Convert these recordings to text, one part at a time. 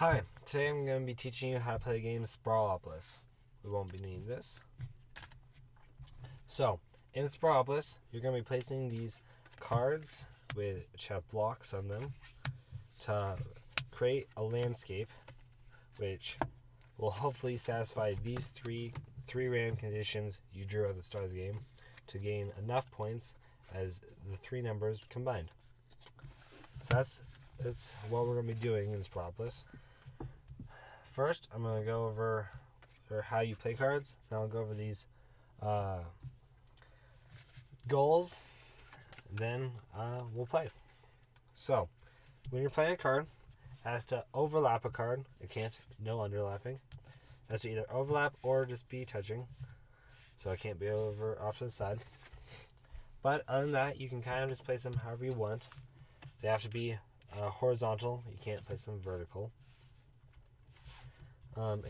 Hi, today I'm going to be teaching you how to play the game Sprawlopolis. We won't be needing this. So, in Sprawlopolis, you're going to be placing these cards which have blocks on them to create a landscape which will hopefully satisfy these three random conditions you drew at the start of the game to gain enough points as the three numbers combined. So that's what we're going to be doing in Sprawlopolis. First, I'm going to go over how you play cards. Then I'll go over these goals. Then we'll play. So, when you're playing a card, it has to overlap a card. It can't, no underlapping. It has to either overlap or just be touching. So it can't be over off to the side. But other than that, you can kind of just place them however you want. They have to be horizontal. You can't place them vertical. And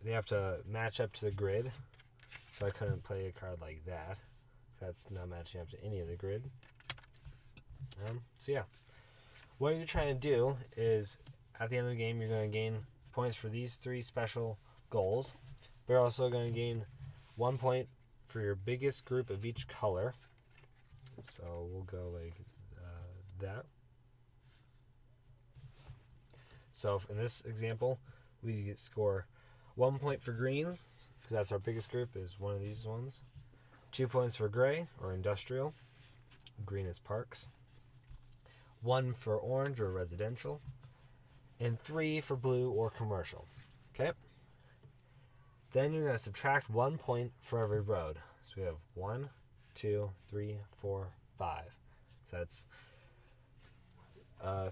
they have to match up to the grid. So I couldn't play a card like that. That's not matching up to any of the grid. So yeah. What you're trying to do is, at the end of the game, you're going to gain points for these three special goals. But you're also going to gain 1 point for your biggest group of each color. So we'll go like that. So in this example, we score 1 point for green, because that's our biggest group, is one of these ones. 2 points for gray, or industrial. Green is parks. 1 for orange, or residential. And 3 for blue, or commercial. Okay? Then you're going to subtract 1 point for every road. So we have 1, 2, 3, 4, 5. So that's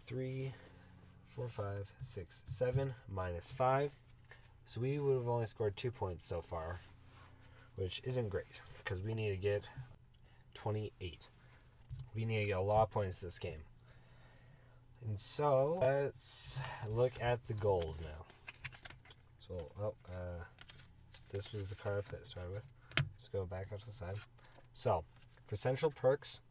3, 4, 5, 6, 7 minus 5. So we would have only scored 2 points so far, which isn't great because we need to get 28. We need to get a lot of points this game. And so let's look at the goals now. So, this was the card I started with. Let's go back up to the side. So, for central perks,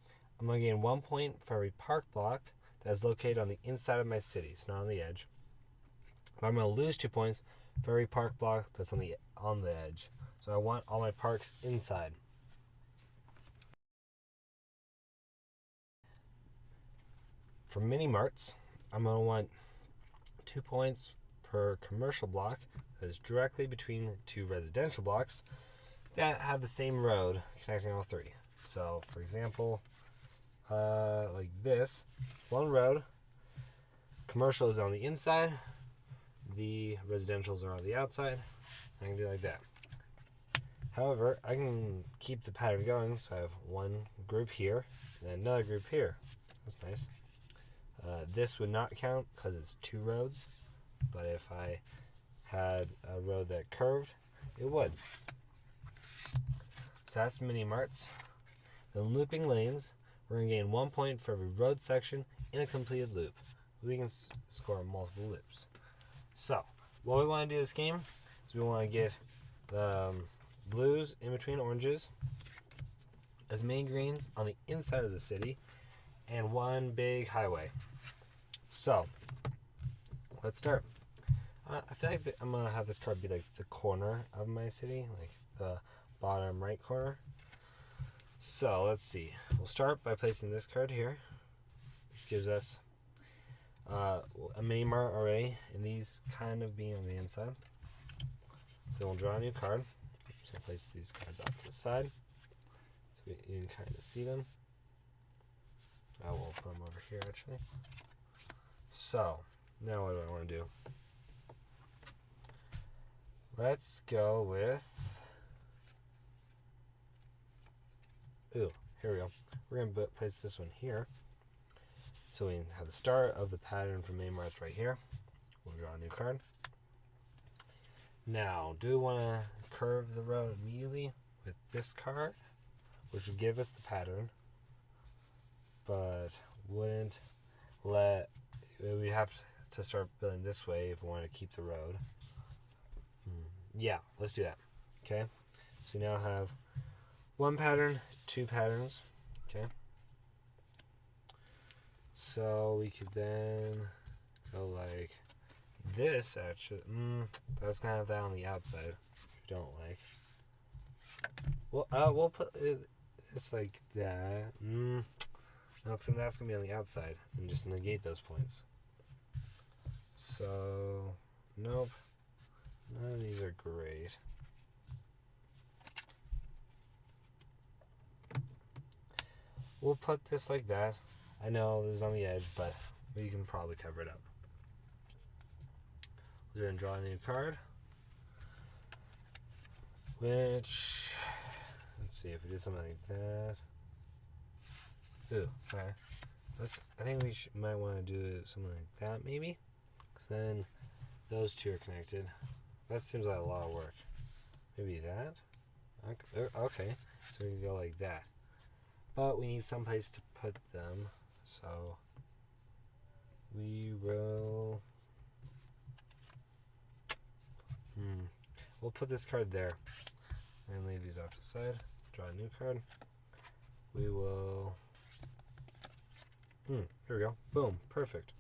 I'm going to gain 1 point for every park block that is located on the inside of my city, so not on the edge. But I'm going to lose 2 points for every park block that's on the edge. So I want all my parks inside. For mini marts, I'm going to want 2 points per commercial block that is directly between two residential blocks that have the same road connecting all three. So, for example, like this, one road, commercial is on the inside, the residentials are on the outside. I can do it like that. However, I can keep the pattern going, so I have one group here and another group here. That's nice. This would not count because it's 2 roads, but if I had a road that curved, it would. So that's mini marts. Then looping lanes, we're going to gain 1 point for every road section in a completed loop. We can score multiple loops. So, what we want to do this game is we want to get the blues in between oranges, as many greens on the inside of the city, and one big highway. So, let's start. I feel like I'm going to have this card be like the corner of my city, like the bottom right corner. So, let's see. We'll start by placing this card here. This gives us a mini mart already, and these kind of being on the inside. So we'll draw a new card. So place these cards off to the side so you can kind of see them. I will put them over here actually. So now what do I want to do? Let's go with, here we go. We're going to place this one here. So we have the start of the pattern from mini marts right here. We'll draw a new card. Now, do we want to curve the road immediately with this card, which would give us the pattern, but wouldn't let, we'd have to start building this way if we want to keep the road. Yeah, let's do that. Okay, so we now have 1 pattern, 2 patterns. Okay. So we could then go like this, actually, that's kind of that on the outside, if you don't like. Well, we'll put this like that. No, because that's going to be on the outside, and just negate those points. So, nope. None of these are great. We'll put this like that. I know this is on the edge, but we can probably cover it up. We're going to draw a new card. Which, let's see if we do something like that. Ooh, okay. I think we might want to do something like that, maybe. Because then those two are connected. That seems like a lot of work. Maybe that? Okay. So we can go like that. But we need some place to put them. So we will... We'll put this card there. And leave these off to the side. Draw a new card. We will... Here we go. Boom. Perfect.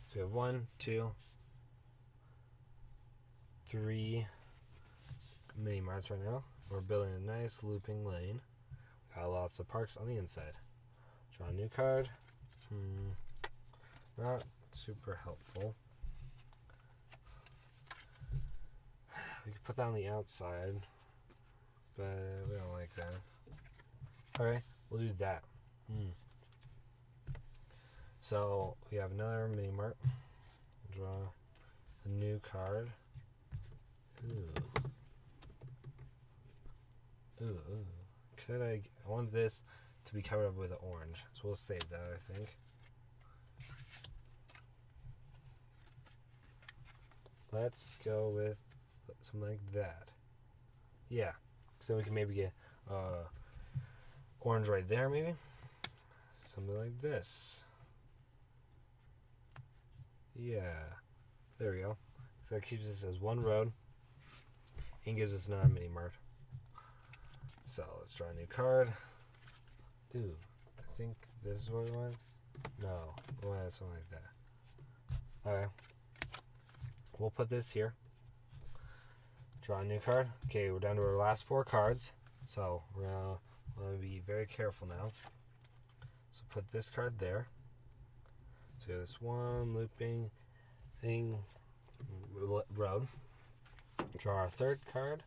So we have 1, 2, 3 mini marts right now. We're building a nice looping lane. Got lots of parks on the inside. Draw a new card. Not super helpful. We could put that on the outside, but we don't like that. Alright, we'll do that. So we have another mini mart. Draw a new card. Ooh. I want this to be covered up with an orange, so we'll save that, I think. Let's go with something like that. Yeah, so we can maybe get orange right there, maybe. Something like this. Yeah, there we go. So that keeps us as one road and gives us another mini mart. So let's draw a new card. Ooh, I think this is what we want. No, we want something like that. Okay, we'll put this here. Draw a new card. Okay, we're down to our last 4 cards. So we're gonna be very careful now. So put this card there. So this one looping thing road. Draw our 3rd card.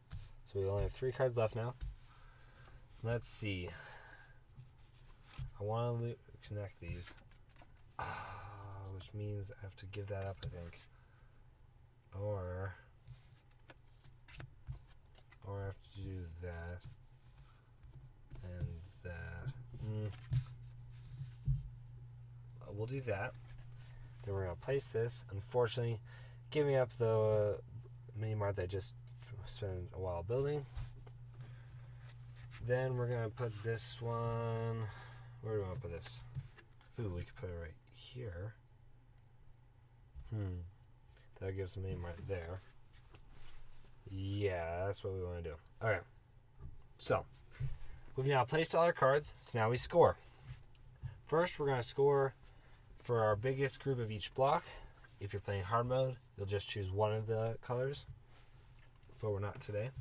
So we only have 3 cards left now. Let's see. I want to connect these. Which means I have to give that up, I think. Or I have to do that. And that. We'll do that. Then we're going to place this. Unfortunately, giving up the mini mart that I just spent a while building. Then we're going to put this one... Where do we want to put this? Ooh, we could put it right here. That'll give us a mini mart there. Yeah, that's what we want to do. Alright. So, we've now placed all our cards, so now we score. First, we're going to score for our biggest group of each block. If you're playing hard mode, you'll just choose one of the colors. But we're not today.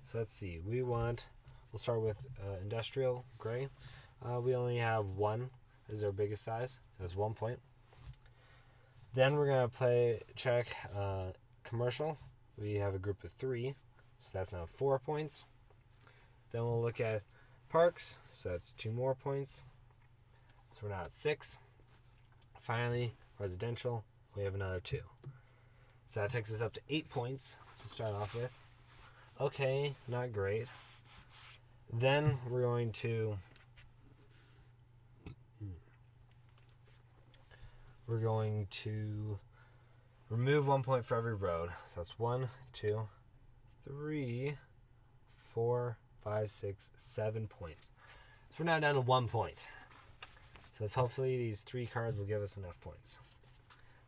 So let's see. We'll start with industrial gray. We only have 1 as our biggest size. So that's 1 point. Then we're going to check commercial. We have a group of 3. So that's now 4 points. Then we'll look at parks. So that's 2 more points. So we're now at 6. Finally, residential. We have another 2. So that takes us up to 8 points to start off with. Okay, not great. Then we're going to remove 1 point for every road. So that's 1, 2, 3, 4, 5, 6, 7 points. So we're now down to 1 point. So let's hopefully these 3 cards will give us enough points.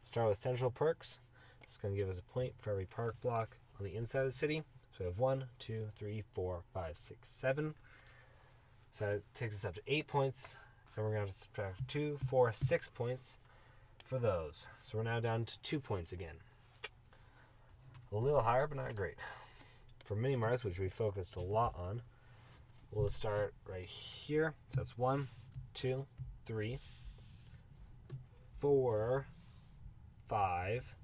Start with central perks. It's going to give us a point for every park block on the inside of the city. So we have 1, 2, 3, 4, 5, 6, 7. So that takes us up to 8 points. And we're going to have to subtract 2, 4, 6 points for those. So we're now down to 2 points again. A little higher, but not great. For mini Mars, which we focused a lot on, we'll start right here. So that's 1, 2, 3, 4, 5,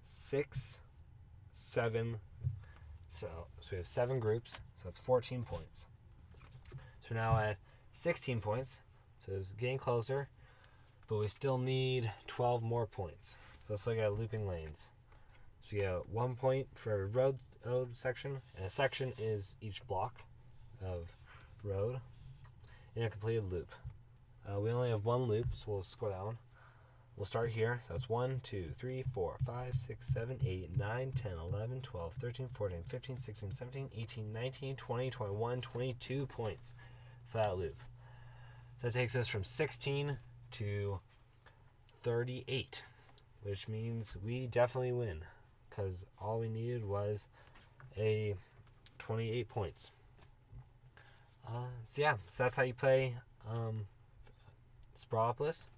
6, 7. So we have 7 groups. So that's 14 points. So we're now at 16 points. So it's getting closer, but we still need 12 more points. So let's look at looping lanes. So you get 1 point for every road section, and a section is each block of road in a completed loop. We only have 1 loop, so we'll score that one. We'll start here. So that's 1, 2, 3, 4, 5, 6, 7, 8, 9, 10, 11, 12, 13, 14, 15, 16, 17, 18, 19, 20, 21, 22 points for that loop. So that takes us from 16 to 38, which means we definitely win because all we needed was a 28 points. So that's how you play Sprawlopolis.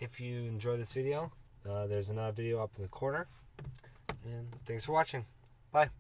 If you enjoyed this video, there's another video up in the corner. And thanks for watching. Bye.